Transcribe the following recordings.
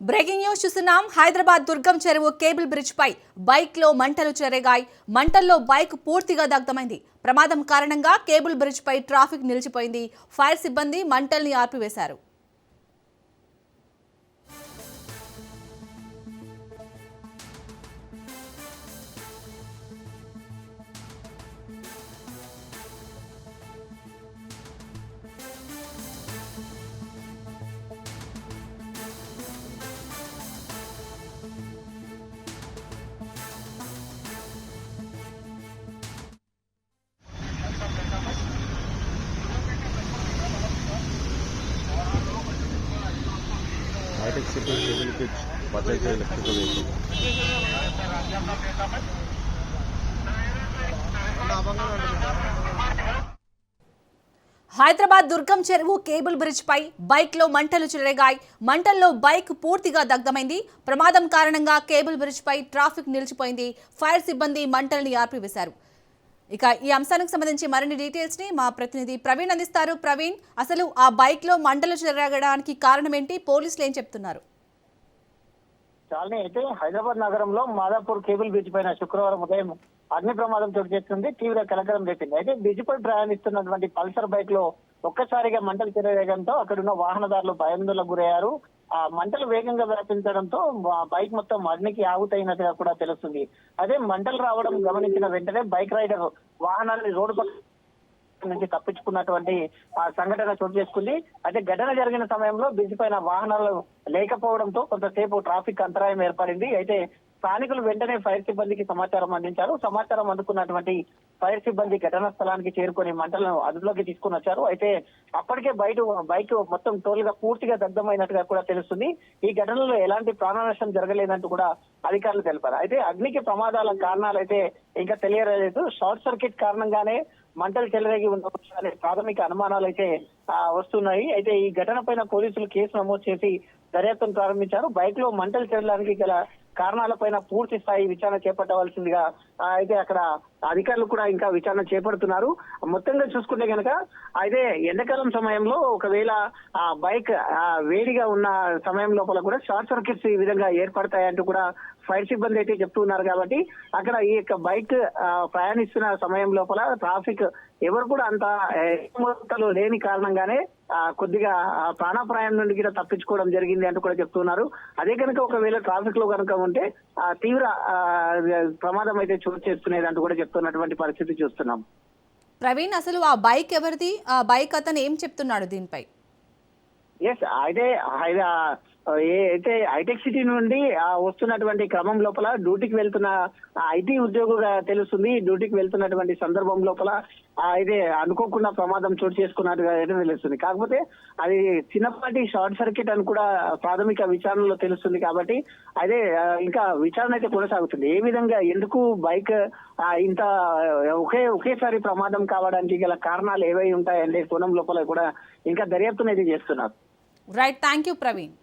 Breaking news చూస్తున్నాం. Hyderabad Durgam Cheruvu cable bridge పై bike లో మంటలు చెలరేగాయి. మంటల్లో బైక్ పూర్తిగా దగ్ధమైంది. ప్రమాదం కారణంగా కేబుల్ బ్రిడ్జ్ పై ట్రాఫిక్ నిలిచిపోయింది. ఫైర్ సిబ్బంది మంటల్ని ఆర్పివేశారు. Hitech city cable bridge Bajaj electrical vehicle Hyderabad Durgam Cheruvu cable bridge పై బైక్ లో మంటలు చెలరేగాయి. మంటల్లో బైక్ పూర్తిగా దగ్ధమైంది. ప్రమాదం కారణంగా కేబుల్ బ్రిడ్జ్ పై ట్రాఫిక్ నిలిచిపోయింది. ఫైర్ సిబ్బంది మంటల్ని ఆర్పివేశారు. ఇక ఈ అంశానికి సంబంధించి మరిన్ని డీటెయిల్స్ ని మా ప్రతినిధి ప్రవీణ్ అందిస్తారు. ప్రవీణ్, అసలు ఆ బైక్ లో మంటలు చెలరేగడానికి కారణం ఏంటి? పోలీసులు ఏం చెప్తున్నారు? చాలని అయితే హైదరాబాద్ నగరంలో మాదాపూర్ కేబుల్ బ్రిడ్జ్ పైన శుక్రవారం ఉదయం అగ్ని ప్రమాదం చోటు చేసుకుంది. తీవ్ర కలకలం రేపింది. అయితే బ్రిడ్జ్ పై ప్రయాణిస్తున్నటువంటి పల్సర్ బైక్ లో ఒక్కసారిగా మంటలు చెలరేగడంతో అక్కడున్న వాహనదారులు భయాందోళనకు గురయ్యారు. ఆ మంటలు వేగంగా వ్యాపించడంతో బైక్ మొత్తం అగ్నికి ఆహుతైనట్టుగా కూడా తెలుస్తుంది. అదే మంటలు రావడం గమనించిన వెంటనే బైక్ రైడర్ వాహనాన్ని రోడ్డు పక్కన నుంచి తప్పించుకున్నటువంటి సంఘటన చోటు చేసుకుంది. అయితే ఘటన జరిగిన సమయంలో బ్రిడ్జ్ పైన వాహనాలు లేకపోవడంతో కొంతసేపు ట్రాఫిక్ అంతరాయం ఏర్పడింది. అయితే స్థానికులు వెంటనే ఫైర్ సిబ్బందికి సమాచారం అందించారు. సమాచారం అందుకున్నటువంటి ఫైర్ సిబ్బంది ఘటనా స్థలానికి చేరుకొని మంటలను అదుపులోకి తీసుకుని వచ్చారు. అయితే అప్పటికే బైక్ మొత్తం టోల్గా పూర్తిగా దగ్ధమైనట్టుగా కూడా తెలుస్తుంది. ఈ ఘటనలో ఎలాంటి ప్రాణ నష్టం జరగలేదంటూ కూడా అధికారులు తెలిపారు. అయితే అగ్నికి ప్రమాదాల కారణాలు అయితే ఇంకా తెలియలేదు. షార్ట్ సర్క్యూట్ కారణంగానే మంటలు చెలరేగి ఉండవచ్చు అనే ప్రాథమిక అనుమానాలు అయితే వస్తున్నాయి. అయితే ఈ ఘటన పైన పోలీసులు కేసు నమోదు చేసి దర్యాప్తును ప్రారంభించారు. బైక్ లో మంటలు చెల్లడానికి గల కారణాలపైన పూర్తి స్థాయి విచారణ చేపట్టవలసిందిగా అయితే అక్కడ అధికారులు కూడా ఇంకా విచారణ చేపడుతున్నారు. మొత్తంగా చూసుకుంటే కనుక అయితే ఎండాకాలం సమయంలో ఒకవేళ ఆ బైక్ వేడిగా ఉన్న సమయం లోపల కూడా షార్ట్ సర్క్యూట్స్ ఈ విధంగా ఏర్పడతాయంటూ కూడా ఫైర్ సిబ్బంది అయితే చెప్తున్నారు. కాబట్టి అక్కడ ఈ యొక్క బైక్ ప్రయాణిస్తున్న సమయం లోపల ట్రాఫిక్ ఎవరు కూడా అంత మొత్తంలో లేని కారణంగానే కొద్దిగా ప్రాణాపాయం నుండి కూడా తప్పించుకోవడం జరిగింది అంటూ కూడా చెప్తున్నారు. అదే కనుక ఒకవేళ ట్రాఫిక్ లో కనుక ఉంటే తీవ్ర ప్రమాదం అయితే చోటు చేసుకునేది అంటూ కూడా చెప్తున్నటువంటి పరిస్థితి చూస్తున్నాం. ప్రవీణ్, అసలు ఆ బైక్ ఎవరిది? ఆ బైక్ అతను ఏం చెప్తున్నాడు దీనిపై? ఎస్, అయితే హైటెక్ సిటీ నుండి వస్తున్నటువంటి క్రమం లోపల డ్యూటీకి వెళ్తున్న ఐటీ ఉద్యోగిగా తెలుస్తుంది. డ్యూటీకి వెళ్తున్నటువంటి సందర్భం లోపల అయితే అనుకోకుండా ప్రమాదం చోటు చేసుకున్నట్టుగా అయితే తెలుస్తుంది. కాకపోతే అది చిన్నపాటి షార్ట్ సర్క్యూట్ అని కూడా ప్రాథమిక విచారణలో తెలుస్తుంది. కాబట్టి అదే ఇంకా విచారణ అయితే కొనసాగుతుంది. ఏ విధంగా ఎందుకు బైక్ ఇంత ఒకేసారి ప్రమాదం కావడానికి గల కారణాలు ఏవై ఉంటాయంటే కోణం లోపల కూడా ఇంకా దర్యాప్తును అయితే చేస్తున్నారు. Right, thank you Praveen.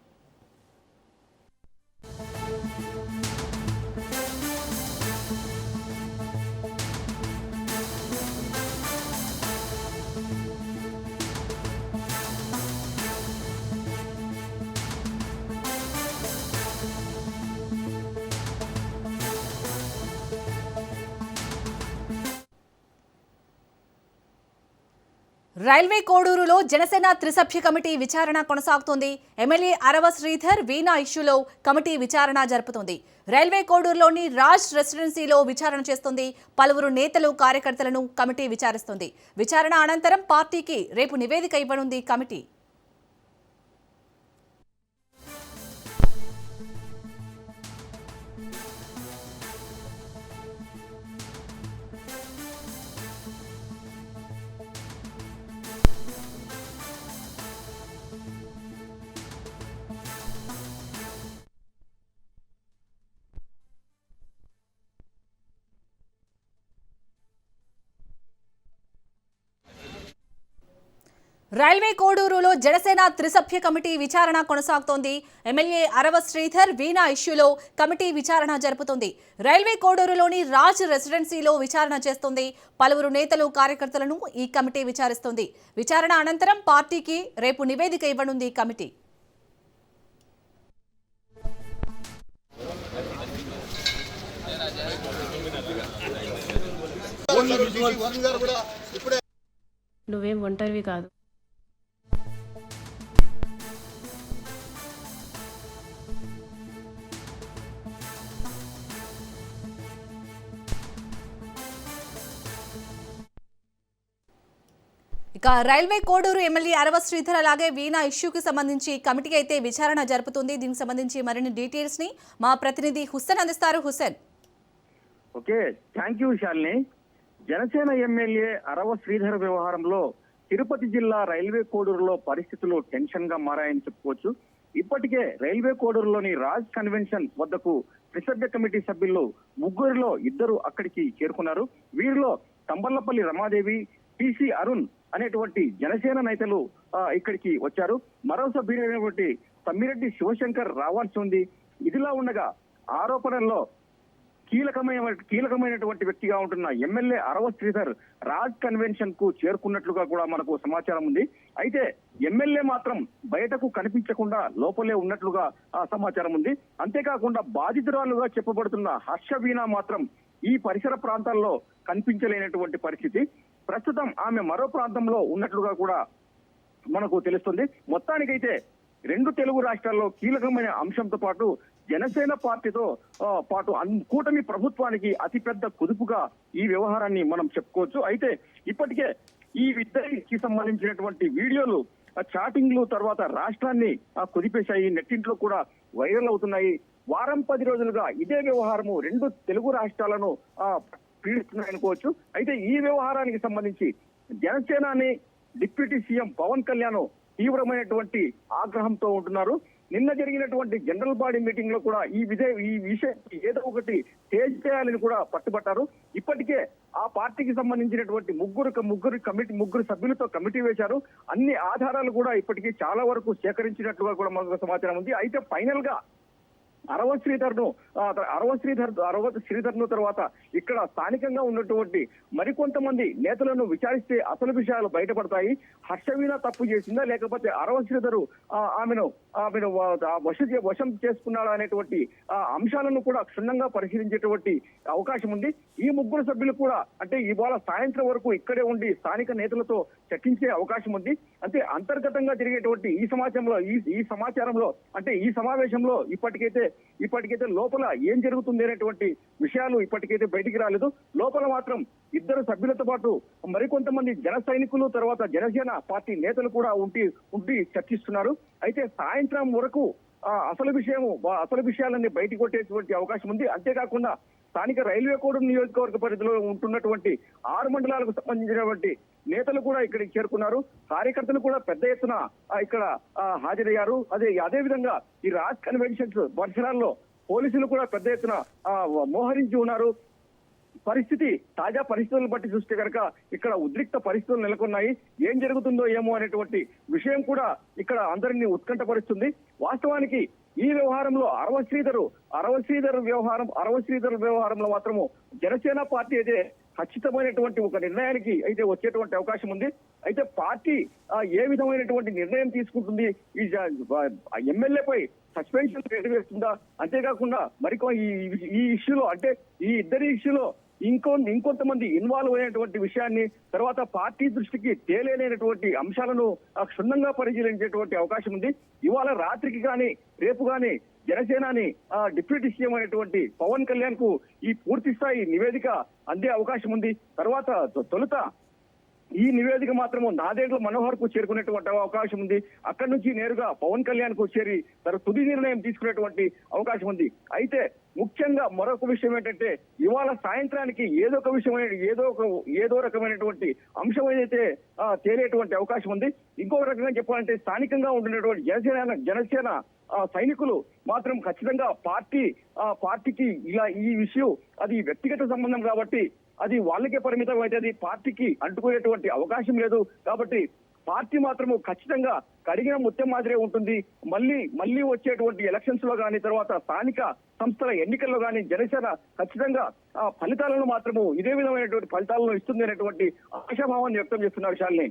Railway కోడూరులో జనసేన త్రిసభ్య కమిటీ విచారణ కొనసాగుతోంది. ఎమ్మెల్యే అరవ శ్రీధర్ వీణా ఇష్యూలో కమిటీ విచారణ జరుపుతోంది. రైల్వే కోడూరులోని రాజ్ రెసిడెన్సీలో విచారణ చేస్తుంది. పలువురు నేతలు కార్యకర్తలను కమిటీ విచారిస్తుంది. విచారణ అనంతరం పార్టీకి రేపు నివేదిక ఇవ్వనుంది కమిటీ. రైల్వే కోడూరులో జనసేన త్రిసభ్య కమిటీ విచారణ కొనసాగుతోంది. ఎమ్మెల్యే అరవ శ్రీధర్ వీణా ఇష్యూలో కమిటీ విచారణ జరుపుతోంది. రైల్వే కోడూరులోని రాజ్ రెసిడెన్సీలో విచారణ చేస్తోంది. పలువురు నేతలు కార్యకర్తలను ఈ కమిటీ విచారిస్తోంది. విచారణ అనంతరం పార్టీకి రేపు నివేదిక ఇవ్వనుంది కమిటీ. నువ్వేం ఒంటరివి కాదు. ఇక రైల్వే కోడూరు ఎమ్మెల్యే అరవ శ్రీధర్ అలాగే వీణా ఇష్యూకి సంబంధించి కమిటీ అయితే విచారణ జరుపుతుంది. దీనికి సంబంధించి మరిన్ని డీటెయిల్స్ ని మా ప్రతినిధి హుస్సేన్ అందిస్తారు. Hussain. Okay, thank you Shalini. Janasena MLA Arava Sridhar వ్యవహారంలో తిరుపతి జిల్లా రైల్వే కోడూరులో పరిస్థితులు టెన్షన్ గా మారాయని చెప్పుకోవచ్చు. ఇప్పటికే రైల్వే కోడూరులోని రాజ్ కన్వెన్షన్ వద్దకు త్రిసభ్య కమిటీ సభ్యులు ముగ్గురిలో ఇద్దరు అక్కడికి చేరుకున్నారు. వీరిలో తంబర్లపల్లి రమాదేవి, టిసి అరుణ్ అనేటువంటి జనసేన నేతలు ఇక్కడికి వచ్చారు. మరో సభ్యుడైనటువంటి తమ్మిరెడ్డి రావాల్సి ఉంది. ఇదిలా ఉండగా ఆరోపణల్లో కీలకమైనటువంటి వ్యక్తిగా ఉంటున్న ఎమ్మెల్యే అరవ శ్రీధర్ రాజ్ కన్వెన్షన్ కు చేరుకున్నట్లుగా కూడా మనకు సమాచారం ఉంది. అయితే ఎమ్మెల్యే మాత్రం బయటకు కనిపించకుండా లోపలే ఉన్నట్లుగా సమాచారం ఉంది. అంతేకాకుండా బాధితురాలుగా చెప్పబడుతున్న హర్షవీణ మాత్రం ఈ పరిసర ప్రాంతాల్లో కనిపించలేనటువంటి పరిస్థితి. ప్రస్తుతం ఆమె మరో ప్రాంతంలో ఉన్నట్లుగా కూడా మనకు తెలుస్తుంది. మొత్తానికైతే రెండు తెలుగు రాష్ట్రాల్లో కీలకమైన అంశంతో పాటు జనసేన పార్టీతో పాటు కూటమి ప్రభుత్వానికి అతిపెద్ద కుదుపుగా ఈ వ్యవహారాన్ని మనం చెప్పుకోవచ్చు. అయితే ఇప్పటికే ఈ ఇద్దరికి సంబంధించినటువంటి వీడియోలు చాటింగ్లు తర్వాత రాష్ట్రాన్ని కుదిపేశాయి. నెట్టింట్లో కూడా వైరల్ అవుతున్నాయి. వారం 10 రోజులుగా ఇదే వ్యవహారము రెండు తెలుగు రాష్ట్రాలను పీడిస్తున్నాయనుకోవచ్చు. అయితే ఈ వ్యవహారానికి సంబంధించి జనసేనాని డిప్యూటీ సీఎం పవన్ కళ్యాణ్ తీవ్రమైనటువంటి ఆగ్రహంతో ఉంటున్నారు. నిన్న జరిగినటువంటి జనరల్ బాడీ మీటింగ్ లో కూడా ఈ విషయం ఏదో ఒకటి తేజ్ చేయాలని కూడా పట్టుబట్టారు. ఇప్పటికే ఆ పార్టీకి సంబంధించినటువంటి ముగ్గురు సభ్యులతో కమిటీ వేశారు. అన్ని ఆధారాలు కూడా ఇప్పటికీ చాలా వరకు సేకరించినట్లుగా కూడా మనకు సమాచారం ఉంది. అయితే ఫైనల్ గా అరవ శ్రీధర్ ను తర్వాత ఇక్కడ స్థానికంగా ఉన్నటువంటి మరికొంతమంది నేతలను విచారిస్తే అసలు విషయాలు బయటపడతాయి. హర్షవీణ తప్పు చేసిందా లేకపోతే అరవ శ్రీధర్ ఆమెను వశం చేసుకున్నాడా అనేటువంటి అంశాలను కూడా క్షుణ్ణంగా పరిశీలించేటువంటి అవకాశం ఉంది. ఈ ముగ్గురు సభ్యులు కూడా అంటే ఇవాళ సాయంత్రం వరకు ఇక్కడే ఉండి స్థానిక నేతలతో చర్చించే అవకాశం ఉంది. అంటే అంతర్గతంగా జరిగేటువంటి ఈ సమాచారంలో అంటే ఈ సమావేశంలో ఇప్పటికైతే లోపల ఏం జరుగుతుంది అనేటువంటి విషయాలు ఇప్పటికైతే బయటికి రాలేదు. లోపల మాత్రం ఇద్దరు సభ్యులతో పాటు మరికొంతమంది జన సైనికులు తర్వాత జనసేన పార్టీ నేతలు కూడా ఉండి చర్చిస్తున్నారు. అయితే సాయంత్రం వరకు అసలు విషయాలన్నీ బయటకు కొట్టేటువంటి అవకాశం ఉంది. అంతేకాకుండా స్థానిక రైల్వే కోడూరు నియోజకవర్గ పరిధిలో ఉంటున్నటువంటి 6 మండలాలకు సంబంధించినటువంటి నేతలు కూడా ఇక్కడికి చేరుకున్నారు. కార్యకర్తలు కూడా పెద్ద ఎత్తున ఇక్కడ హాజరయ్యారు. అదే విధంగా ఈ రాజ్ కన్వెన్షన్స్ పరిసరాల్లో పోలీసులు కూడా పెద్ద ఎత్తున మోహరించి ఉన్నారు. తాజా పరిస్థితులను బట్టి చూస్తే కనుక ఇక్కడ ఉద్రిక్త పరిస్థితులు నెలకొన్నాయి. ఏం జరుగుతుందో ఏమో అనేటువంటి విషయం కూడా ఇక్కడ అందరినీ ఉత్కంఠపరుస్తుంది. వాస్తవానికి ఈ వ్యవహారంలో అరవ శ్రీధర్ వ్యవహారంలో మాత్రము జనసేన పార్టీ అయితే ఖచ్చితమైనటువంటి ఒక నిర్ణయానికి అయితే వచ్చేటువంటి అవకాశం ఉంది. అయితే పార్టీ ఏ విధమైనటువంటి నిర్ణయం తీసుకుంటుంది, ఈ ఎమ్మెల్యేపై సస్పెన్షన్ వేస్తుందా, అంతేకాకుండా ఈ ఇష్యూలో అంటే ఈ ఇద్దరి ఇష్యూలో ఇంకొంతమంది ఇన్వాల్వ్ అయినటువంటి విషయాన్ని తర్వాత పార్టీ దృష్టికి తేలేనటువంటి అంశాలను క్షుణ్ణంగా పరిశీలించేటువంటి అవకాశం ఉంది. ఇవాళ రాత్రికి కానీ రేపు కానీ జనసేనాని డిప్యూటీ సీఎం అయినటువంటి పవన్ కళ్యాణ్ కు ఈ పూర్తి స్థాయి నివేదిక అందే అవకాశం ఉంది. తర్వాత తొలుత ఈ నివేదిక మాత్రము నాదెండ్ల మనోహర్ కు చేరుకునేటువంటి అవకాశం ఉంది. అక్కడి నుంచి నేరుగా పవన్ కళ్యాణ్ కు చేరి తన తుది నిర్ణయం తీసుకునేటువంటి అవకాశం ఉంది. అయితే ముఖ్యంగా మరొక విషయం ఏంటంటే ఇవాళ సాయంత్రానికి ఏదో రకమైనటువంటి అంశం ఏదైతే తేలేటువంటి అవకాశం ఉంది. ఇంకొక రకంగా చెప్పాలంటే స్థానికంగా ఉంటున్నటువంటి జనసేన సైనికులు మాత్రం ఖచ్చితంగా పార్టీకి ఇలా ఈ విషయం అది వ్యక్తిగత సంబంధం కాబట్టి అది వాళ్ళకే పరిమితం అయితే అది పార్టీకి అంటుకునేటువంటి అవకాశం లేదు. కాబట్టి పార్టీ మాత్రము ఖచ్చితంగా కడిగిన ముత్యం మాదిరే ఉంటుంది. మళ్ళీ వచ్చేటువంటి ఎలక్షన్స్ లో కానీ తర్వాత స్థానిక సంస్థల ఎన్నికల్లో కానీ జనసేన ఖచ్చితంగా ఫలితాలను మాత్రము ఇదే విధమైనటువంటి ఫలితాలను ఇస్తుంది అనేటువంటి ఆశాభావాన్ని వ్యక్తం చేస్తున్నారు శాలిని.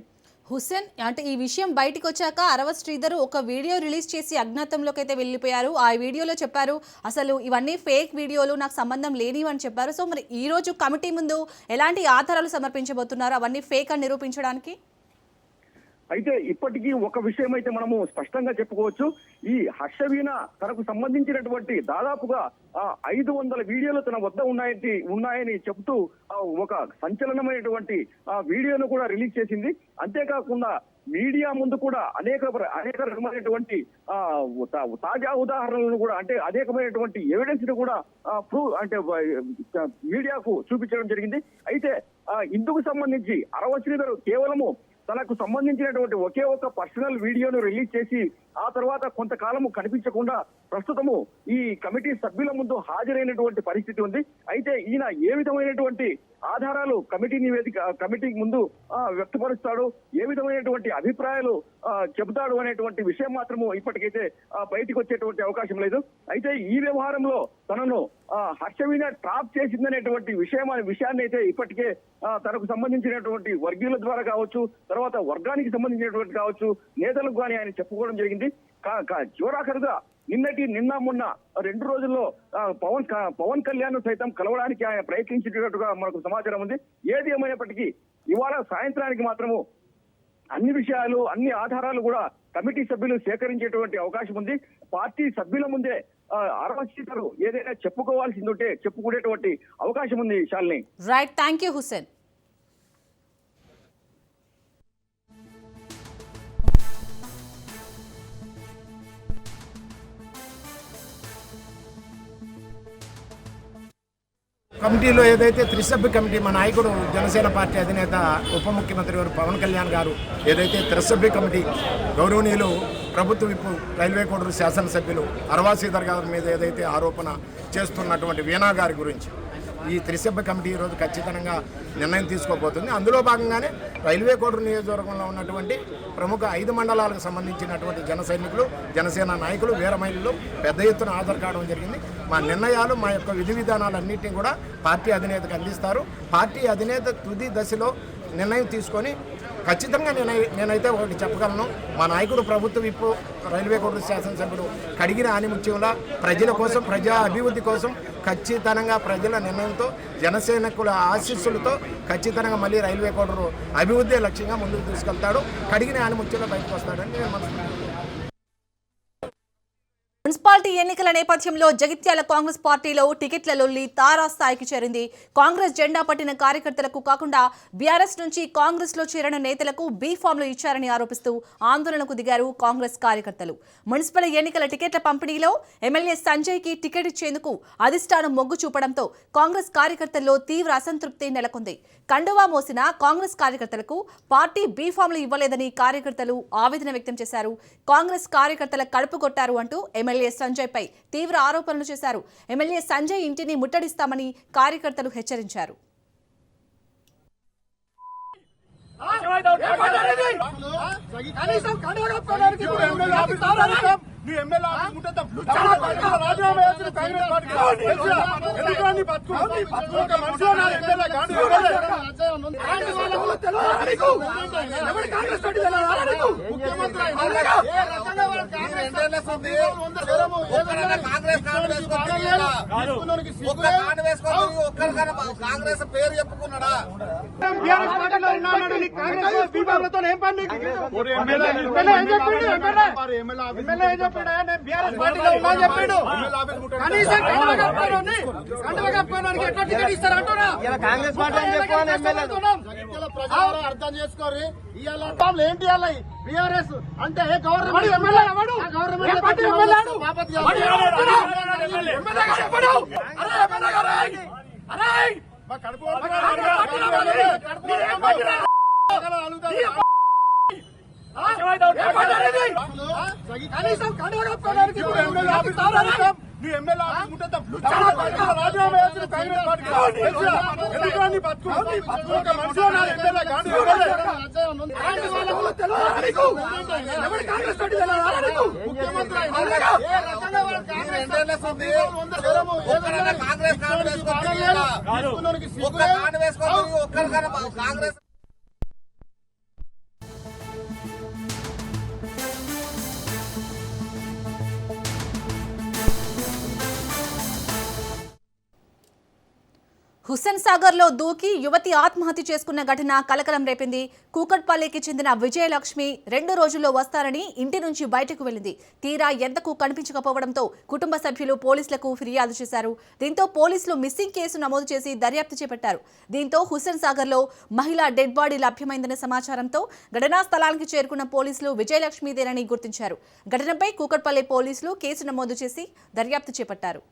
హుస్సేన్ అంటే ఈ విషయం బయటికి వచ్చాక అరవ శ్రీధర్ ఒక వీడియో రిలీజ్ చేసి అజ్ఞాతంలోకి అయితే వెళ్ళిపోయారు. ఆ వీడియోలో చెప్పారు అసలు ఇవన్నీ ఫేక్ వీడియోలు, నాకు సంబంధం లేనివి అని చెప్పారు. సో మరి ఈ రోజు కమిటీ ముందు ఎలాంటి ఆధారాలు సమర్పించబోతున్నారు అవన్నీ ఫేక్ అని నిరూపించడానికి? అయితే ఇప్పటికీ ఒక విషయం అయితే మనము స్పష్టంగా చెప్పుకోవచ్చు. ఈ హర్షవీణ తనకు సంబంధించినటువంటి దాదాపుగా 500 వీడియోలు తన వద్ద ఉన్నాయని చెబుతూ ఒక సంచలనమైనటువంటి వీడియోను కూడా రిలీజ్ చేసింది. అంతేకాకుండా మీడియా ముందు కూడా అనేక రకమైనటువంటి తాజా ఉదాహరణలను కూడా అంటే అనేకమైనటువంటి ఎవిడెన్స్ ను కూడా ప్రూవ్ అంటే మీడియాకు చూపించడం జరిగింది. అయితే ఇందుకు సంబంధించి అరవ శ్రీధర్ కేవలము తనకు సంబంధించినటువంటి ఒకే ఒక పర్సనల్ వీడియోను రిలీజ్ చేసి ఆ తర్వాత కొంతకాలము కనిపించకుండా ప్రస్తుతము ఈ కమిటీ సభ్యుల ముందు హాజరైనటువంటి పరిస్థితి ఉంది. అయితే ఈయన ఏ విధమైనటువంటి ఆధారాలు కమిటీ ముందు వ్యక్తపరుస్తాడు, ఏ విధమైనటువంటి అభిప్రాయాలు చెబుతాడు అనేటువంటి విషయం మాత్రము ఇప్పటికైతే బయటికి వచ్చేటువంటి అవకాశం లేదు. అయితే ఈ వ్యవహారంలో తనను హర్షవీణ ట్రాప్ చేసిందనేటువంటి విషయాన్ని అయితే ఇప్పటికే తనకు సంబంధించినటువంటి వర్గీయుల ద్వారా కావచ్చు, తర్వాత వర్గానికి సంబంధించినటువంటి కావచ్చు, నేతలకు కానీ ఆయన చెప్పుకోవడం జరిగింది. చివరాఖరుగా నిన్న మొన్న 2 రోజుల్లో పవన్ కళ్యాణ్ సైతం కలవడానికి ఆయన ప్రయత్నించినట్టుగా మనకు సమాచారం ఉంది. ఏది ఏమైనప్పటికీ ఇవాళ సాయంత్రానికి మాత్రము అన్ని విషయాలు, అన్ని ఆధారాలు కూడా కమిటీ సభ్యులు సేకరించేటువంటి అవకాశం ఉంది. పార్టీ సభ్యుల ముందే అరవ శ్రీధర్ ఏదైనా చెప్పుకోవాల్సింది ఉంటే చెప్పుకునేటువంటి అవకాశం ఉంది. Shalini. Right, thank you Hussain. కమిటీలో ఏదైతే త్రిసభ్య కమిటీ మా నాయకుడు జనసేన పార్టీ అధినేత ఉప ముఖ్యమంత్రి గారు పవన్ కళ్యాణ్ గారు ఏదైతే త్రిసభ్య కమిటీ గౌరవనీయులు ప్రభుత్వ విప్పు రైల్వే కోడూరు శాసనసభ్యులు అరవ శ్రీధర్ గారి మీద ఏదైతే ఆరోపణ చేస్తున్నటువంటి వీణా గారి గురించి ఈ త్రిసభ్య కమిటీ ఈరోజు ఖచ్చితంగా నిర్ణయం తీసుకోబోతుంది. అందులో భాగంగానే రైల్వే కోడూరు నియోజకవర్గంలో ఉన్నటువంటి ప్రముఖ 5 మండలాలకు సంబంధించినటువంటి జన సైనికులు, జనసేన నాయకులు, వీర మహిళలు పెద్ద ఎత్తున హాజరు కావడం జరిగింది. మా నిర్ణయాలు, మా యొక్క విధి విధానాలన్నింటినీ కూడా పార్టీ అధినేతకు అందిస్తారు. పార్టీ అధినేత తుది దశలో నిర్ణయం తీసుకొని ఖచ్చితంగా నేనైతే ఒకటి చెప్పగలను. మా నాయకుడు ప్రభుత్వ విప్పు రైల్వే కోడూరు శాసనసభ్యుడు కడిగిన ఆనిముత్యంలా ప్రజల కోసం, ప్రజా అభివృద్ధి కోసం ఖచ్చితంగా ప్రజల నిర్ణయంతో, జనసేనకుల ఆశీస్సులతో ఖచ్చితంగా మళ్ళీ రైల్వే కోడూరు అభివృద్ధి లక్ష్యంగా ముందుకు తీసుకెళ్తాడు. కడిగిన ఆనిముత్యంలో బయటకు వస్తాడని నేను మనసు. మున్సిపాలిటీ ఎన్నికల నేపథ్యంలో జగిత్యాల కాంగ్రెస్ పార్టీలో టికెట్ల లొల్లి తారాస్థాయికి చేరింది. కాంగ్రెస్ జెండా పట్టిన కార్యకర్తలకు కాకుండా బీఆర్ఎస్ నుంచి కాంగ్రెస్ లో చేరిన నేతలకు బీ ఫామ్లు ఇచ్చారని ఆరోపిస్తూ ఆందోళనకు దిగారు కాంగ్రెస్ కార్యకర్తలు. మున్సిపల్ ఎన్నికల టికెట్ల పంపిణీలో ఎమ్మెల్యే సంజయ్ కి టికెట్ ఇచ్చేందుకు అధిష్టానం మొగ్గు చూపడంతో కాంగ్రెస్ కార్యకర్తల్లో తీవ్ర అసంతృప్తి నెలకొంది. కండువా మోసిన కాంగ్రెస్ కార్యకర్తలకు పార్టీ బీ ఫామ్లు ఇవ్వలేదని కార్యకర్తలు ఆవేదన వ్యక్తం చేశారు. కాంగ్రెస్ కార్యకర్తల కడుపు కొట్టారు అంటూ ఎమ్మెల్యే సంజయ్ పై తీవ్ర ఆరోపణలు చేశారు. ఎమ్మెల్యే సంజయ్ ఇంటిని ముట్టడిస్తామని కార్యకర్తలు హెచ్చరించారు. కాంగ్రెస్ పేరు చెప్పుకున్నాడా? అర్థం చేసుకోరు. ఏంటి బీఆర్ఎస్ అంటే కాంగ్రెస్ హుస్సేన్ సాగర్ లో దూకి యువతి ఆత్మహత్య చేసుకున్న ఘటన కలకలం రేపింది. కూకట్పల్లికి చెందిన విజయలక్ష్మి 2 రోజుల్లో వస్తారని ఇంటి నుంచి బయటకు వెళ్లింది. తీరా ఎంతకు కనిపించకపోవడంతో కుటుంబ సభ్యులు పోలీసులకు ఫిర్యాదు చేశారు. దీంతో పోలీసులు మిస్సింగ్ కేసు నమోదు చేసి దర్యాప్తు చేపట్టారు. దీంతో హుస్సేన్ సాగర్ లో మహిళ డెడ్ బాడీ లభ్యమైందనే సమాచారంతో ఘటనా స్థలానికి చేరుకున్న పోలీసులు విజయలక్ష్మిదేనని గుర్తించారు. ఘటనపై కూకట్పల్లి పోలీసులు కేసు నమోదు చేసి దర్యాప్తు చేపట్టారు.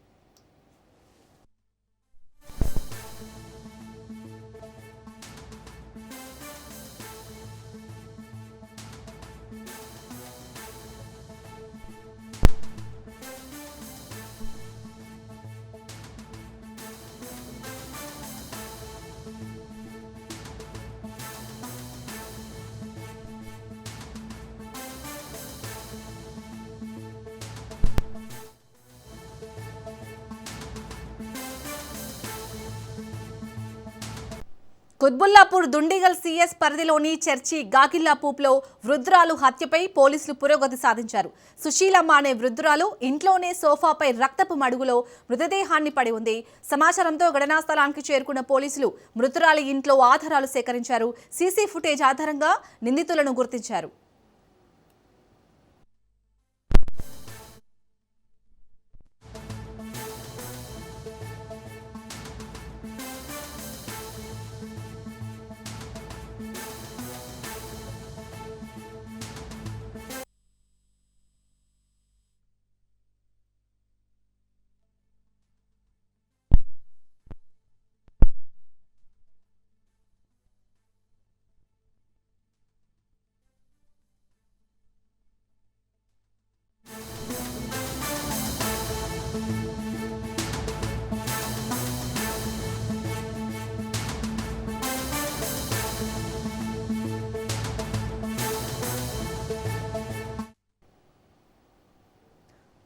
కుత్బుల్లాపూర్ దుండిగల్ సిఎస్ పరిధిలోని చర్చి గాకిల్లాపూప్లో వృద్ధురాలు హత్యపై పోలీసులు పురోగతి సాధించారు. సుశీలమ్మ అనే వృద్ధురాలు ఇంట్లోనే సోఫాపై రక్తపు మడుగులో మృతదేహాన్ని పడి ఉంది. సమాచారంతో ఘటనా స్థలానికి చేరుకున్న పోలీసులు మృతురాలి ఇంట్లో ఆధారాలు సేకరించారు. సీసీ ఫుటేజ్ ఆధారంగా నిందితులను గుర్తించారు.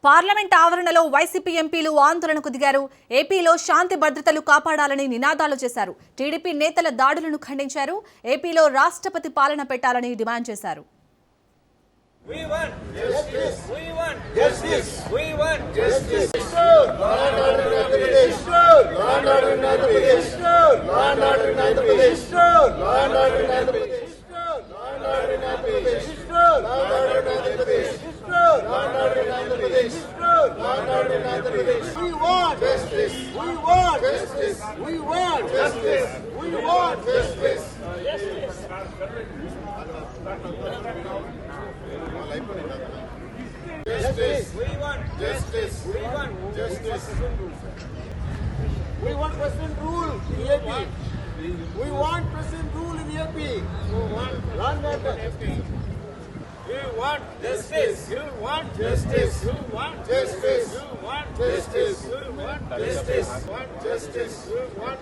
పార్లమెంట్ ఆవరణలో వైసీపీ ఎంపీలు ఆందోళనకు దిగారు. ఏపీలో శాంతి భద్రతలు కాపాడాలని నినాదాలు చేశారు. టీడీపీ నేతల దాడులను ఖండించారు. ఏపీలో రాష్ట్రపతి పాలన పెట్టాలని డిమాండ్ చేశారు. We want president rule in AP. We want president rule in AP. We want justice. We want justice. We want justice. We want justice. We want justice. We want justice. We want justice. We want.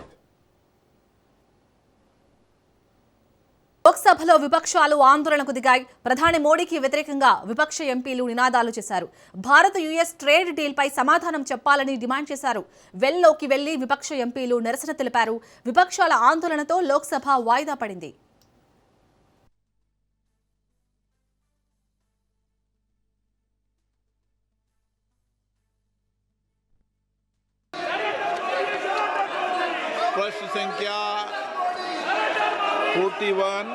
లోక్సభలో విపక్షాలు ఆందోళనకు దిగాయి. ప్రధాని మోడీకి వ్యతిరేకంగా విపక్ష ఎంపీలు నినాదాలు చేశారు. భారత్ యుఎస్ ట్రేడ్ డీల్ పై సమాధానం చెప్పాలని డిమాండ్ చేశారు. వెల్లోకి వెళ్లి విపక్ష ఎంపీలు నిరసన తెలిపారు. విపక్షాల ఆందోళనతో లోక్సభ వాయిదా పడింది. प्रश्न संख्या 41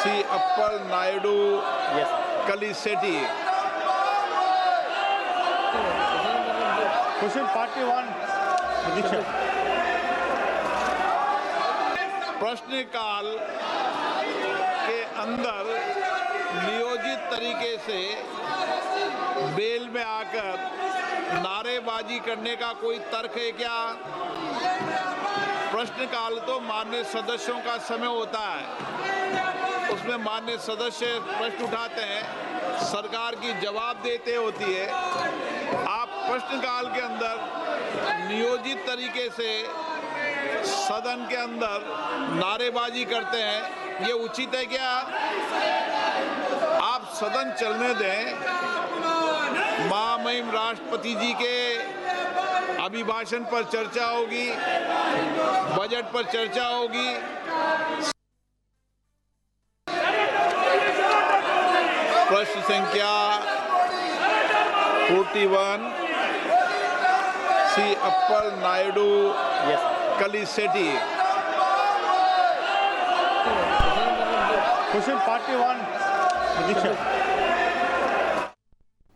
श्री अप्पल नायडू कलिसेटी। Question 41. प्रश्नकाल के अंदर नियोजित तरीके से बेल में आकर नारेबाजी करने का कोई तर्क है क्या? प्रश्नकाल तो माननीय सदस्यों का समय होता है, उसमें माननीय सदस्य प्रश्न उठाते हैं, सरकार की जवाब देते होती है। आप प्रश्नकाल के अंदर नियोजित तरीके से सदन के अंदर नारेबाजी करते हैं, ये उचित है क्या? आप सदन चलने दें। महामहिम राष्ट्रपति जी के अभिभाषण पर चर्चा होगी, बजट पर चर्चा होगी। प्रश्न संख्या 41 सी upper Naidu कलिसेटी. Question party 1, Adhiksha.